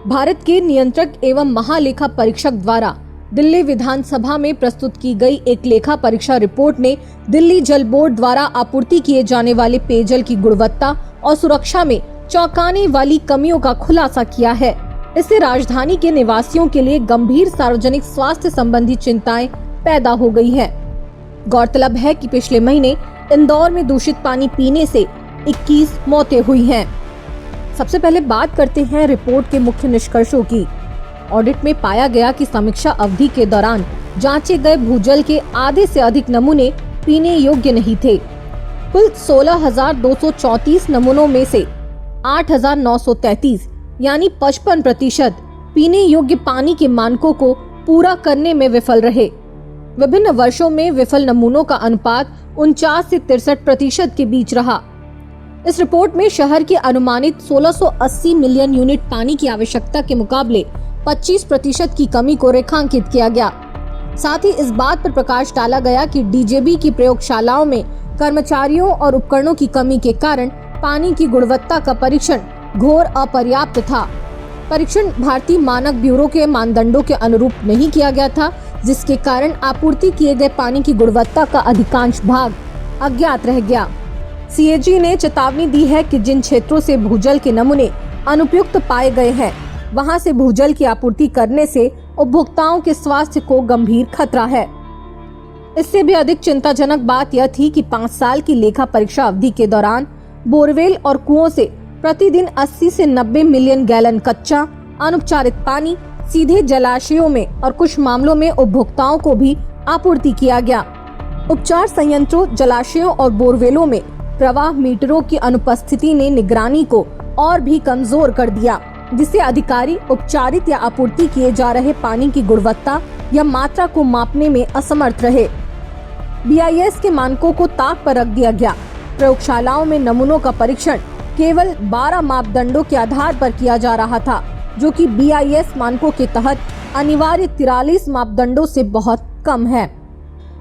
भारत के नियंत्रक एवं महालेखा परीक्षक द्वारा दिल्ली विधानसभा में प्रस्तुत की गई एक लेखा परीक्षा रिपोर्ट ने दिल्ली जल बोर्ड द्वारा आपूर्ति किए जाने वाले पेयजल की गुणवत्ता और सुरक्षा में चौंकाने वाली कमियों का खुलासा किया है। इससे राजधानी के निवासियों के लिए गंभीर सार्वजनिक स्वास्थ्य संबंधी चिंताएं पैदा हो गई है। गौरतलब है कि पिछले महीने इंदौर में दूषित पानी पीने से 21 मौतें हुई हैं। सबसे पहले बात करते हैं रिपोर्ट के मुख्य निष्कर्षों की। ऑडिट में पाया गया कि समीक्षा अवधि के दौरान जांचे गए भूजल के आधे से अधिक नमूने पीने योग्य नहीं थे। कुल 16,234 नमूनों में से 8,933 यानी 55% पीने योग्य पानी के मानकों को पूरा करने में विफल रहे। विभिन्न वर्षों में विफल नमूनों का अनुपात 49 से 63% के बीच रहा। इस रिपोर्ट में शहर की अनुमानित 1680 मिलियन यूनिट पानी की आवश्यकता के मुकाबले 25% की कमी को रेखांकित किया गया। साथ ही इस बात पर प्रकाश डाला गया कि डीजेबी की प्रयोगशालाओं में कर्मचारियों और उपकरणों की कमी के कारण पानी की गुणवत्ता का परीक्षण घोर अपर्याप्त था। परीक्षण भारतीय मानक ब्यूरो के मानदंडों के अनुरूप नहीं किया गया था, जिसके कारण आपूर्ति किए गए पानी की गुणवत्ता का अधिकांश भाग अज्ञात रह गया। सीएजी ने चेतावनी दी है कि जिन क्षेत्रों से भूजल के नमूने अनुपयुक्त पाए गए हैं, वहां से भूजल की आपूर्ति करने से उपभोक्ताओं के स्वास्थ्य को गंभीर खतरा है। इससे भी अधिक चिंताजनक बात यह थी कि 5 साल की लेखा परीक्षा अवधि के दौरान बोरवेल और कुओं से प्रतिदिन 80 से 90 मिलियन गैलन कच्चा अनुपचारित पानी सीधे जलाशयों में और कुछ मामलों में उपभोक्ताओं को भी आपूर्ति किया गया। उपचार संयंत्रों, जलाशयों और बोरवेलों में प्रवाह मीटरों की अनुपस्थिति ने निगरानी को और भी कमजोर कर दिया, जिससे अधिकारी उपचारित या आपूर्ति किए जा रहे पानी की गुणवत्ता या मात्रा को मापने में असमर्थ रहे। बीआईएस के मानकों को ताक पर रख दिया गया। प्रयोगशालाओं में नमूनों का परीक्षण केवल 12 मापदंडों के आधार पर किया जा रहा था, जो कि बीआईएस मानकों के तहत अनिवार्य 43 मापदंडों से बहुत कम है।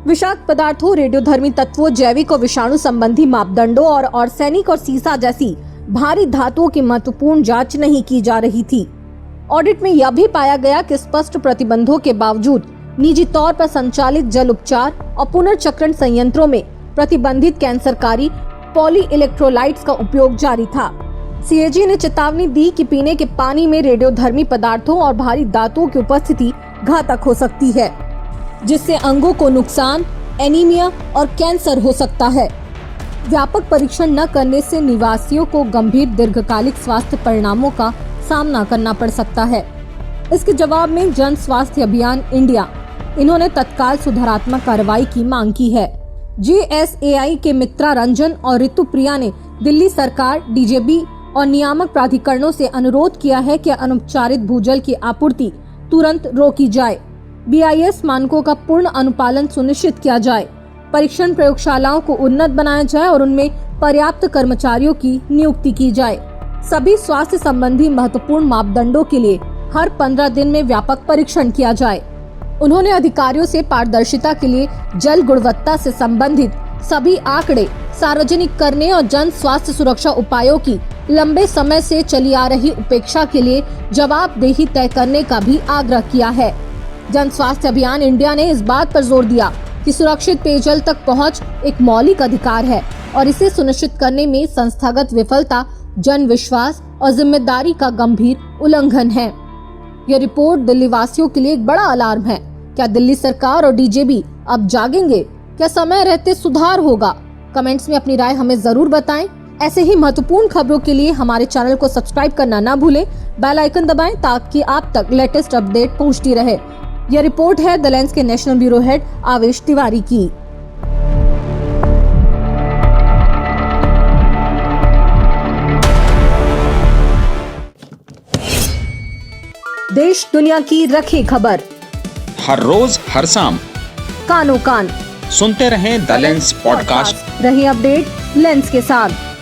विषाक्त पदार्थों, रेडियोधर्मी तत्वों, जैविक और विषाणु संबंधी मापदंडों और आर्सेनिक और सीसा जैसी भारी धातुओं की महत्वपूर्ण जांच नहीं की जा रही थी। ऑडिट में यह भी पाया गया कि स्पष्ट प्रतिबंधों के बावजूद निजी तौर पर संचालित जल उपचार और पुनर्चक्रण संयंत्रों में प्रतिबंधित कैंसरकारी पॉली इलेक्ट्रोलाइट्स का उपयोग जारी था। सीएजी ने चेतावनी दी कि पीने के पानी में रेडियोधर्मी पदार्थों और भारी धातुओं की उपस्थिति घातक हो सकती है, जिससे अंगों को नुकसान, एनीमिया और कैंसर हो सकता है। व्यापक परीक्षण न करने से निवासियों को गंभीर दीर्घकालिक स्वास्थ्य परिणामों का सामना करना पड़ सकता है। इसके जवाब में जन स्वास्थ्य अभियान इंडिया इन्होंने तत्काल सुधारात्मक कार्रवाई की मांग की है। जेएसएआई के मित्रा रंजन और ऋतु प्रिया ने दिल्ली सरकार, डीजेबी और नियामक प्राधिकरणों से अनुरोध किया है कि अनुपचारित भूजल की आपूर्ति तुरंत रोकी जाए, बीआईएस मानकों का पूर्ण अनुपालन सुनिश्चित किया जाए, परीक्षण प्रयोगशालाओं को उन्नत बनाया जाए और उनमें पर्याप्त कर्मचारियों की नियुक्ति की जाए। सभी स्वास्थ्य संबंधी महत्वपूर्ण मापदंडों के लिए हर 15 दिन में व्यापक परीक्षण किया जाए। उन्होंने अधिकारियों से पारदर्शिता के लिए जल गुणवत्ता से संबंधित सभी आंकड़े सार्वजनिक करने और जन स्वास्थ्य सुरक्षा उपायों की लंबे समय से चली आ रही उपेक्षा के लिए जवाबदेही तय करने का भी आग्रह किया है। जन स्वास्थ्य अभियान इंडिया ने इस बात पर जोर दिया कि सुरक्षित पेयजल तक पहुंच एक मौलिक अधिकार है और इसे सुनिश्चित करने में संस्थागत विफलता जन विश्वास और जिम्मेदारी का गंभीर उल्लंघन है। यह रिपोर्ट दिल्ली वासियों के लिए एक बड़ा अलार्म है। क्या दिल्ली सरकार और डीजेबी अब जागेंगे? क्या समय रहते सुधार होगा? कमेंट्स में अपनी राय हमें जरूर बताएं। ऐसे ही महत्वपूर्ण खबरों के लिए हमारे चैनल को सब्सक्राइब करना ना भूलें। बेल आइकन दबाएं ताकि आप तक लेटेस्ट अपडेट पहुंचती रहे। यह रिपोर्ट है द लेंस के नेशनल ब्यूरो हेड आवेश तिवारी की। देश दुनिया की रखी खबर हर रोज हर शाम कानो कान सुनते रहें द लेंस पॉडकास्ट। रहे अपडेट लेंस के साथ।